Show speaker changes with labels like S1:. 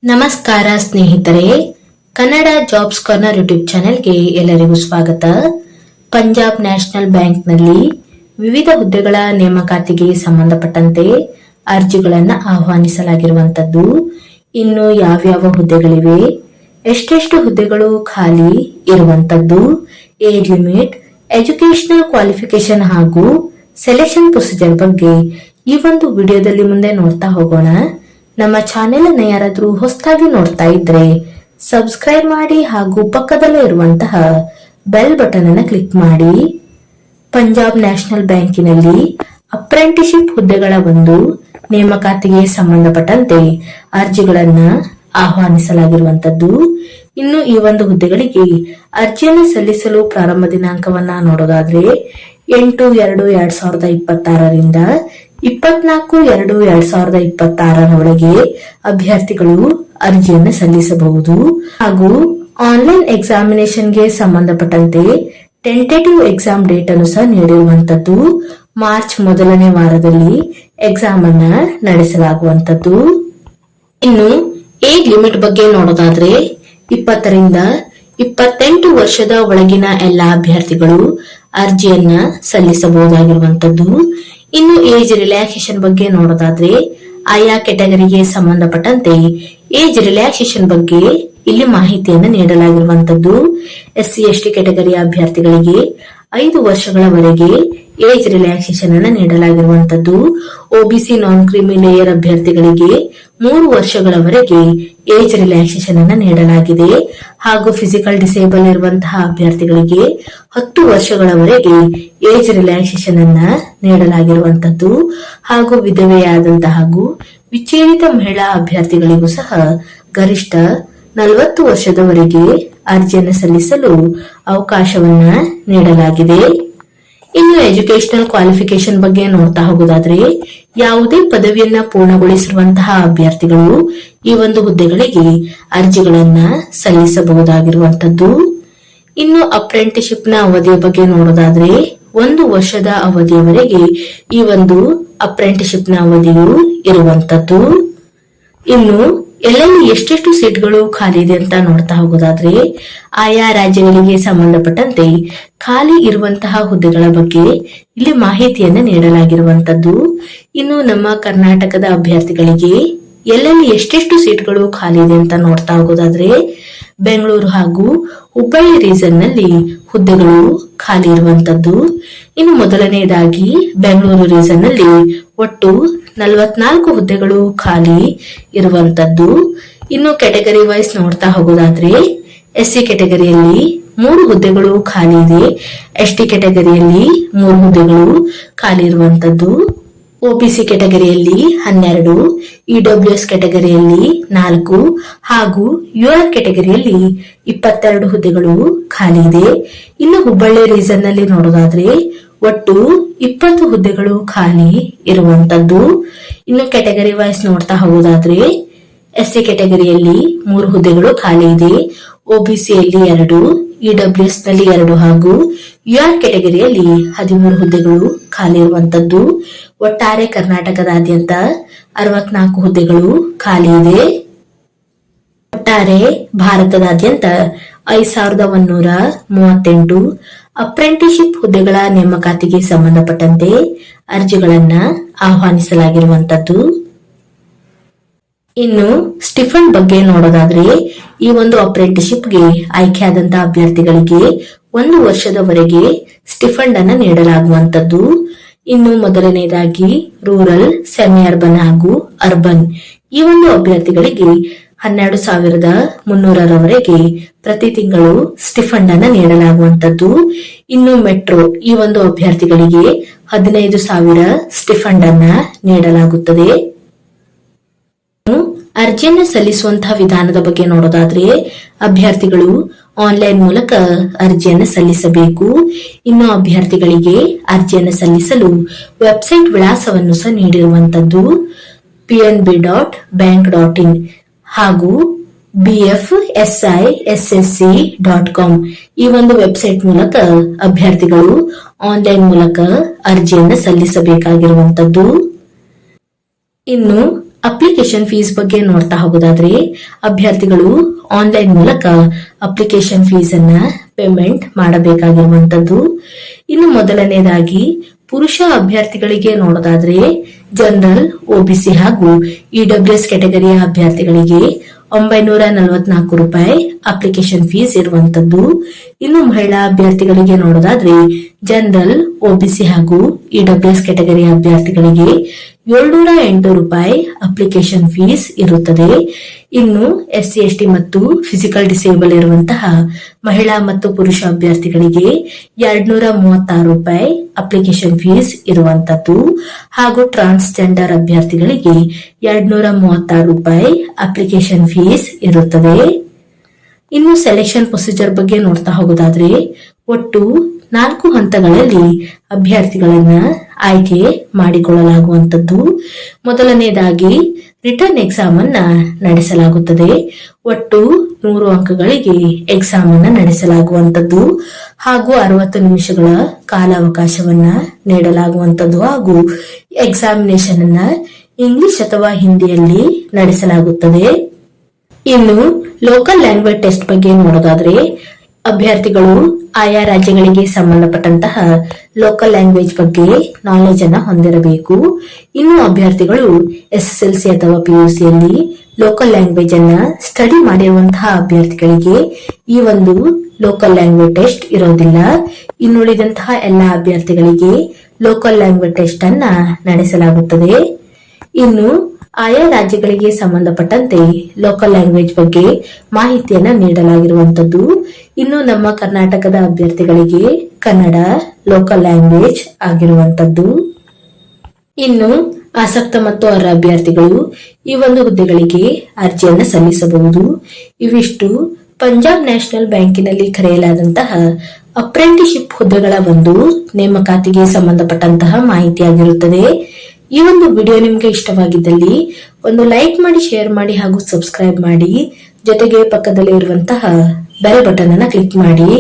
S1: ನಮಸ್ಕಾರ ಸ್ನೇಹಿತರೆ, Kannada jobs corner YouTube ಚಾನೆಲ್ಗೆ ಎಲ್ಲರಿಗೂ ಸ್ವಾಗತ. ಪಂಜಾಬ್ ನ್ಯಾಷನಲ್ ಬ್ಯಾಂಕ್ನಲ್ಲಿ ವಿವಿಧ ಹುದ್ದೆಗಳ ನೇಮಕಾತಿಗೆ ಸಂಬಂಧಪಟ್ಟಂತೆ ಅರ್ಜಿಗಳನ್ನು ಆಹ್ವಾನಿಸಲಾಗಿರುವಂತದ್ದು. ಇನ್ನು ಯಾವ್ಯಾವ ಹುದ್ದೆಗಳಿವೆ, ಎಷ್ಟೆಷ್ಟು ಹುದ್ದೆಗಳು ಖಾಲಿ ಇರುವಂತದ್ದು, ಏಜ್ ಲಿಮಿಟ್, ಎಜುಕೇಶನಲ್ ಕ್ವಾಲಿಫಿಕೇಶನ್ ಹಾಗೂ ಸೆಲೆಕ್ಷನ್ ಪ್ರೊಸೀಜರ್ ಬಗ್ಗೆ ಈ ಒಂದು ವಿಡಿಯೋದಲ್ಲಿ ಮುಂದೆ ನೋಡ್ತಾ ಹೋಗೋಣ. ನಮ್ಮ ಚಾನೆಲ್ ಅನ್ನು ಯಾರಾದ್ರೂ ಹೊಸದಾಗಿ ನೋಡ್ತಾ ಇದ್ರೆ ಸಬ್ಸ್ಕ್ರೈಬ್ ಮಾಡಿ ಹಾಗೂ ಪಕ್ಕದಲ್ಲೇ ಇರುವಂತಹ ಬೆಲ್ ಬಟನ್ ಅನ್ನು ಕ್ಲಿಕ್ ಮಾಡಿ. ಪಂಜಾಬ್ ನ್ಯಾಷನಲ್ ಬ್ಯಾಂಕಿನಲ್ಲಿ ಅಪ್ರೆಂಟಿಸ್ಶಿಪ್ ಹುದ್ದೆಗಳ ಒಂದು ನೇಮಕಾತಿಗೆ ಸಂಬಂಧಪಟ್ಟಂತೆ ಅರ್ಜಿಗಳನ್ನ ಆಹ್ವಾನಿಸಲಾಗಿರುವಂತದ್ದು. ಇನ್ನು ಈ ಒಂದು ಹುದ್ದೆಗಳಿಗೆ ಅರ್ಜಿಯನ್ನು ಸಲ್ಲಿಸಲು ಪ್ರಾರಂಭ ದಿನಾಂಕವನ್ನ ನೋಡೋದಾದ್ರೆ 8/2/2026ರಿಂದ 24/2/2026 ಅಭ್ಯರ್ಥಿಗಳು ಅರ್ಜಿಯನ್ನು ಸಲ್ಲಿಸಬಹುದು. ಹಾಗೂ ಆನ್ಲೈನ್ ಎಕ್ಸಾಮಿನೇಷನ್ಗೆ ಸಂಬಂಧಪಟ್ಟಂತೆ ಟೆಂಟೇಟಿವ್ ಎಕ್ಸಾಮ್ ಡೇಟ್ ಅನ್ನು ಸಹ ನೀಡಿರುವಂತದ್ದು. ಮಾರ್ಚ್ ಮೊದಲನೇ ವಾರದಲ್ಲಿ ಎಕ್ಸಾಮ್ ಅನ್ನ ನಡೆಸಲಾಗುವಂತದ್ದು. ಇನ್ನು ಏಜ್ ಲಿಮಿಟ್ ಬಗ್ಗೆ ನೋಡೋದಾದ್ರೆ 20ರಿಂದ 28 ವರ್ಷದ ಒಳಗಿನ ಎಲ್ಲಾ ಅಭ್ಯರ್ಥಿಗಳು ಅರ್ಜಿಯನ್ನ ಸಲ್ಲಿಸಬಹುದಾಗಿರುವಂತದ್ದು. ಇನ್ನು ಏಜ್ ರಿಲ್ಯಾಕ್ಸೇಷನ್ ಬಗ್ಗೆ ನೋಡೋದಾದ್ರೆ ಆಯಾ ಕೆಟಗರಿಗೆ ಸಂಬಂಧಪಟ್ಟಂತೆ ಏಜ್ ರಿಲ್ಯಾಕ್ಸೇಷನ್ ಬಗ್ಗೆ ಇಲ್ಲಿ ಮಾಹಿತಿಯನ್ನು ನೀಡಲಾಗಿರುವಂತದ್ದು. SC ST ಕೆಟಗರಿಯ ಅಭ್ಯರ್ಥಿಗಳಿಗೆ 5 ವರ್ಷಗಳವರೆಗೆ ಏಜ್ ರಿಲ್ಯಾಕ್ಸೇಷನ್ ಅನ್ನು ನೀಡಲಾಗಿರುವಂತದ್ದು. OBC ನಾನ್ ಕ್ರಿಮಿ ಲೇಯರ್ ಅಭ್ಯರ್ಥಿಗಳಿಗೆ 3 ವರ್ಷಗಳವರೆಗೆ ಏಜ್ ರಿಲ್ಯಾಕ್ಸೇಷನ್ ಅನ್ನು ನೀಡಲಾಗಿದೆ. ಹಾಗೂ ಫಿಸಿಕಲ್ ಡಿಸೇಬಲ್ ಇರುವಂತಹ ಅಭ್ಯರ್ಥಿಗಳಿಗೆ 10 ವರ್ಷಗಳವರೆಗೆ ಏಜ್ ರಿಲ್ಯಾಕ್ಸೇಷನ್ ಅನ್ನ ನೀಡಲಾಗಿರುವಂತದ್ದು. ಹಾಗೂ ವಿಧವೆಯಾದಂತಹ ಹಾಗೂ ವಿಚ್ಛೇದಿತ ಮಹಿಳಾ ಅಭ್ಯರ್ಥಿಗಳಿಗೂ ಸಹ ಗರಿಷ್ಠ 40 ವರ್ಷದವರೆಗೆ ಅರ್ಜಿಯನ್ನು ಸಲ್ಲಿಸಲು ಅವಕಾಶವನ್ನ ನೀಡಲಾಗಿದೆ. ಇನ್ನು ಎಜುಕೇಶನಲ್ ಕ್ವಾಲಿಫಿಕೇಶನ್ ಬಗ್ಗೆ ನೋಡ್ತಾ ಹೋಗೋದಾದ್ರೆ ಯಾವುದೇ ಪದವಿಯನ್ನ ಪೂರ್ಣಗೊಳಿಸಿರುವಂತಹ ಅಭ್ಯರ್ಥಿಗಳು ಈ ಒಂದು ಹುದ್ದೆಗಳಿಗೆ ಅರ್ಜಿಗಳನ್ನ ಸಲ್ಲಿಸಬಹುದಾಗಿರುವಂತದ್ದು. ಇನ್ನು ಅಪ್ರೆಂಟಿಸ್ಶಿಪ್ ನ ಅವಧಿಯ ಬಗ್ಗೆ ನೋಡೋದಾದ್ರೆ 1 ವರ್ಷದ ಅವಧಿಯವರೆಗೆ ಈ ಒಂದು ಅಪ್ರೆಂಟಿಸ್ಶಿಪ್ ನ ಅವಧಿಯು ಇರುವಂತದ್ದು. ಇನ್ನು ಎಲ್ಲೆಲ್ಲಿ ಎಷ್ಟೆಷ್ಟು ಸೀಟ್ಗಳು ಖಾಲಿ ಇದೆ ಅಂತ ನೋಡ್ತಾ ಹೋಗೋದಾದ್ರೆ ಆಯಾ ರಾಜ್ಯಗಳಿಗೆ ಸಂಬಂಧಪಟ್ಟಂತೆ ಖಾಲಿ ಇರುವಂತಹ ಹುದ್ದೆಗಳ ಬಗ್ಗೆ ಇಲ್ಲಿ ಮಾಹಿತಿಯನ್ನ ನೀಡಲಾಗಿರುವಂತದ್ದು. ಇನ್ನು ನಮ್ಮ ಕರ್ನಾಟಕದ ಅಭ್ಯರ್ಥಿಗಳಿಗೆ ಎಲ್ಲೆಲ್ಲಿ ಎಷ್ಟೆಷ್ಟು ಸೀಟ್ಗಳು ಖಾಲಿ ಇದೆ ಅಂತ ನೋಡ್ತಾ ಹೋಗೋದಾದ್ರೆ ಬೆಂಗಳೂರು ಹಾಗೂ ಹುಬ್ಬಳ್ಳಿ ರೀಜನ್ ನಲ್ಲಿ ಹುದ್ದೆಗಳು ಖಾಲಿ ಇರುವಂತದ್ದು. ಇನ್ನು ಮೊದಲನೆಯದಾಗಿ ಬೆಂಗಳೂರು ರೀಜನ್ ನಲ್ಲಿ ಒಟ್ಟು 44 ಹುದ್ದೆಗಳು ಖಾಲಿ ಇರುವಂತದ್ದು. ಇನ್ನು ಕೆಟಗರಿ ವೈಸ್ ನೋಡ್ತಾ ಹೋಗೋದಾದ್ರೆ SC ಕೆಟಗರಿಯಲ್ಲಿ 3 ಹುದ್ದೆಗಳು ಖಾಲಿ ಇದೆ. ST ಕೆಟಗರಿಯಲ್ಲಿ 3 ಹುದ್ದೆಗಳು ಖಾಲಿ ಇರುವಂತದ್ದು. OBC ಕೆಟಗರಿಯಲ್ಲಿ 12, EWS ಕೆಟಗರಿಯಲ್ಲಿ 4 ಹಾಗೂ UR ಕೆಟಗರಿಯಲ್ಲಿ 22 ಹುದ್ದೆಗಳು ಖಾಲಿ ಇದೆ. ಇನ್ನು ಹುಬ್ಬಳ್ಳಿ ರೀಜನ್ ನಲ್ಲಿ ನೋಡೋದಾದ್ರೆ ಒಟ್ಟು 20 ಹುದ್ದೆಗಳು ಖಾಲಿ ಇರುವಂತದ್ದು. ಇನ್ನು ಕೆಟಗರಿ ವೈಸ್ ನೋಡ್ತಾ ಹೋಗೋದಾದ್ರೆ SC ಕೆಟಗರಿಯಲ್ಲಿ 3 ಹುದ್ದೆಗಳು ಖಾಲಿ ಇದೆ. OBCಯಲ್ಲಿ 2, EWS ನಲ್ಲಿ 2 ಹಾಗೂ UR ಕೆಟಗರಿಯಲ್ಲಿ 13 ಹುದ್ದೆಗಳು ಖಾಲಿ ಇರುವಂತದ್ದು. ಒಟ್ಟಾರೆ ಕರ್ನಾಟಕದಾದ್ಯಂತ 64 ಹುದ್ದೆಗಳು ಖಾಲಿ ಇದೆ. ಒಟ್ಟಾರೆ ಭಾರತದಾದ್ಯಂತ 5138 ಅಪ್ರೆಂಟಿಸ್ಶಿಪ್ ಹುದ್ದೆಗಳ ನೇಮಕಾತಿಗೆ ಸಂಬಂಧಪಟ್ಟಂತೆ ಅರ್ಜಿಗಳನ್ನ ಆಹ್ವಾನಿಸಲಾಗಿರುವಂತದ್ದು. ಇನ್ನು ಸ್ಟಿಫನ್ ಬಗ್ಗೆ ನೋಡೋದಾದ್ರೆ ಈ ಒಂದು ಅಪ್ರೆಂಟಿಸ್ಶಿಪ್ಗೆ ಆಯ್ಕೆಯಾದಂತಹ ಅಭ್ಯರ್ಥಿಗಳಿಗೆ 1 ವರ್ಷದವರೆಗೆ ಸ್ಟಿಫಂಡ್ ಅನ್ನ ನೀಡಲಾಗುವಂತದ್ದು. ಇನ್ನು ಮೊದಲನೇದಾಗಿ ರೂರಲ್, ಸೆಮಿ ಅರ್ಬನ್ ಹಾಗೂ ಅರ್ಬನ್ ಈ ಒಂದು ಅಭ್ಯರ್ಥಿಗಳಿಗೆ 12,300ರವರೆಗೆ ಪ್ರತಿ ತಿಂಗಳು ಸ್ಟಿಫಂಡ್ ಅನ್ನ ನೀಡಲಾಗುವಂತದ್ದು. ಇನ್ನು ಮೆಟ್ರೋ ಈ ಒಂದು ಅಭ್ಯರ್ಥಿಗಳಿಗೆ 15,000 ಸ್ಟಿಫಂಡ್ ಅನ್ನ ನೀಡಲಾಗುತ್ತದೆ. ಅರ್ಜಿಯನ್ನು ಸಲ್ಲಿಸುವಂತಹ ವಿಧಾನದ ಬಗ್ಗೆ ನೋಡೋದಾದ್ರೆ ಅಭ್ಯರ್ಥಿಗಳು ಆನ್ಲೈನ್ ಮೂಲಕ ಅರ್ಜಿಯನ್ನು ಸಲ್ಲಿಸಬೇಕು. ಇನ್ನು ಅಭ್ಯರ್ಥಿಗಳಿಗೆ ಅರ್ಜಿಯನ್ನು ಸಲ್ಲಿಸಲು ವೆಬ್ಸೈಟ್ ವಿಳಾಸವನ್ನು ಸಹ ನೀಡಿರುವಂತದ್ದು pnb.bank.in ಹಾಗೂ bfsissc.com ಈ ಒಂದು ವೆಬ್ಸೈಟ್ ಮೂಲಕ ಅಭ್ಯರ್ಥಿಗಳು ಆನ್ಲೈನ್ ಮೂಲಕ ಅರ್ಜಿಯನ್ನು ಸಲ್ಲಿಸಬೇಕಾಗಿರುವಂತದ್ದು. ಇನ್ನು ಅಪ್ಲಿಕೇಶನ್ ಫೀಸ್ ಬಗ್ಗೆ ನೋಡ್ತಾ ಹೋಗೋದಾದ್ರೆ ಅಭ್ಯರ್ಥಿಗಳು ಆನ್ಲೈನ್ ಮೂಲಕ ಅಪ್ಲಿಕೇಶನ್ ಫೀಸ್ ಅನ್ನ ಪೇಮೆಂಟ್ ಮಾಡಬೇಕಾಗಿರುವಂತದ್ದು. ಇನ್ನು ಮೊದಲನೇದಾಗಿ ಪುರುಷ ಅಭ್ಯರ್ಥಿಗಳಿಗೆ ನೋಡೋದಾದ್ರೆ ಜನರಲ್, ಒಬಿಸಿ ಹಾಗೂ ಇಡಬ್ಲ್ಯೂಎಸ್ ಕೆಟಗರಿಯ ಅಭ್ಯರ್ಥಿಗಳಿಗೆ 944 ರೂಪಾಯಿ ಅಪ್ಲಿಕೇಶನ್ ಫೀಸ್ ಇರುವಂತದ್ದು. ಇನ್ನು ಮಹಿಳಾ ಅಭ್ಯರ್ಥಿಗಳಿಗೆ ನೋಡೋದಾದ್ರೆ ಜನರಲ್, ಒಬಿಸಿ ಹಾಗೂ ಇಡಬ್ಲ್ಯೂಎಸ್ ಕೆಟಗರಿಯ ಅಭ್ಯರ್ಥಿಗಳಿಗೆ 708 ರೂಪಾಯಿ ಅಪ್ಲಿಕೇಶನ್ ಫೀಸ್ ಇರುತ್ತದೆ. ಇನ್ನು SC, ST ಮತ್ತು ಫಿಸಿಕಲ್ ಡಿಸೇಬಲ್ ಇರುವಂತಹ ಮಹಿಳಾ ಮತ್ತು ಪುರುಷ ಅಭ್ಯರ್ಥಿಗಳಿಗೆ 236 ರೂಪಾಯಿ ಅಪ್ಲಿಕೇಶನ್ ಫೀಸ್ ಇರುವಂತದ್ದು ಹಾಗೂ ಟ್ರಾನ್ಸ್ಜೆಂಡರ್ ಅಭ್ಯರ್ಥಿಗಳಿಗೆ 236 ರೂಪಾಯಿ ಅಪ್ಲಿಕೇಶನ್ ಫೀಸ್ ಇರುತ್ತದೆ. ಇನ್ನು ಸೆಲೆಕ್ಷನ್ ಪ್ರೊಸೀಜರ್ ಬಗ್ಗೆ ನೋಡ್ತಾ ಹೋಗೋದಾದ್ರೆ ಒಟ್ಟು 4 ಹಂತಗಳಲ್ಲಿ ಅಭ್ಯರ್ಥಿಗಳನ್ನ ಆಯ್ಕೆ ಮಾಡಿಕೊಳ್ಳಲಾಗುವಂತದ್ದು. ಮೊದಲನೇದಾಗಿ ರಿಟರ್ನ್ ಎಕ್ಸಾಮ್ ಅನ್ನ ನಡೆಸಲಾಗುತ್ತದೆ. ಒಟ್ಟು 100 ಅಂಕಗಳಿಗೆ ಎಕ್ಸಾಮ್ ಅನ್ನ ನಡೆಸಲಾಗುವಂತದ್ದು ಹಾಗೂ 60 ನಿಮಿಷಗಳ ಕಾಲಾವಕಾಶವನ್ನ ನೀಡಲಾಗುವಂತದ್ದು ಹಾಗೂ ಎಕ್ಸಾಮಿನೇಷನ್ ಅನ್ನ ಇಂಗ್ಲಿಷ್ ಅಥವಾ ಹಿಂದಿಯಲ್ಲಿ ನಡೆಸಲಾಗುತ್ತದೆ. ಇನ್ನು ಲೋಕಲ್ ಲ್ಯಾಂಗ್ವೇಜ್ ಟೆಸ್ಟ್ ಬಗ್ಗೆ ನೋಡೋದಾದ್ರೆ ಅಭ್ಯರ್ಥಿಗಳು ಆಯಾ ರಾಜ್ಯಗಳಿಗೆ ಸಂಬಂಧಪಟ್ಟಂತಹ ಲೋಕಲ್ ಲ್ಯಾಂಗ್ವೇಜ್ ಬಗ್ಗೆ ನಾಲೆಜ್ ಅನ್ನ ಹೊಂದಿರಬೇಕು. ಇನ್ನು ಅಭ್ಯರ್ಥಿಗಳು SSLC ಅಥವಾ PUCಯಲ್ಲಿ ಲೋಕಲ್ ಲ್ಯಾಂಗ್ವೇಜ್ ಅನ್ನ ಸ್ಟಡಿ ಮಾಡಿರುವಂತಹ ಅಭ್ಯರ್ಥಿಗಳಿಗೆ ಈ ಒಂದು ಲೋಕಲ್ ಲ್ಯಾಂಗ್ವೇಜ್ ಟೆಸ್ಟ್ ಇರೋದಿಲ್ಲ. ಇನ್ನುಳಿದಂತಹ ಎಲ್ಲಾ ಅಭ್ಯರ್ಥಿಗಳಿಗೆ ಲೋಕಲ್ ಲ್ಯಾಂಗ್ವೇಜ್ ಟೆಸ್ಟ್ ಅನ್ನ ನಡೆಸಲಾಗುತ್ತದೆ. ಇನ್ನು ಆಯಾ ರಾಜ್ಯಗಳಿಗೆ ಸಂಬಂಧಪಟ್ಟಂತೆ ಲೋಕಲ್ ಲ್ಯಾಂಗ್ವೇಜ್ ಬಗ್ಗೆ ಮಾಹಿತಿಯನ್ನ ನೀಡಲಾಗಿರುವಂತದ್ದು. ಇನ್ನು ನಮ್ಮ ಕರ್ನಾಟಕದ ಅಭ್ಯರ್ಥಿಗಳಿಗೆ ಕನ್ನಡ ಲೋಕಲ್ ಲ್ಯಾಂಗ್ವೇಜ್ ಆಗಿರುವಂತದ್ದು. ಇನ್ನು ಆಸಕ್ತ ಮತ್ತು ಅರ್ಹ ಅಭ್ಯರ್ಥಿಗಳು ಈ ಒಂದು ಹುದ್ದೆಗಳಿಗೆ ಅರ್ಜಿಯನ್ನು ಸಲ್ಲಿಸಬಹುದು. ಇವಿಷ್ಟು ಪಂಜಾಬ್ ನ್ಯಾಷನಲ್ ಬ್ಯಾಂಕಿನಲ್ಲಿ ಕರೆಯಲಾದಂತಹ ಅಪ್ರೆಂಟಿಸ್ಶಿಪ್ ಹುದ್ದೆಗಳ ಒಂದು ನೇಮಕಾತಿಗೆ ಸಂಬಂಧಪಟ್ಟಂತಹ ಮಾಹಿತಿಯಾಗಿರುತ್ತದೆ. ಈ ಒಂದು ವಿಡಿಯೋ ನಿಮ್ಗೆ ಇಷ್ಟವಾಗಿದ್ದಲ್ಲಿ ಒಂದು ಲೈಕ್ ಮಾಡಿ, ಶೇರ್ ಮಾಡಿ ಹಾಗೂ ಸಬ್ಸ್ಕ್ರೈಬ್ ಮಾಡಿ. ಜೊತೆಗೆ ಪಕ್ಕದಲ್ಲಿ ಇರುವಂತಹ ಬೆಲ್ ಬಟನ್ ಅನ್ನ ಕ್ಲಿಕ್ ಮಾಡಿ.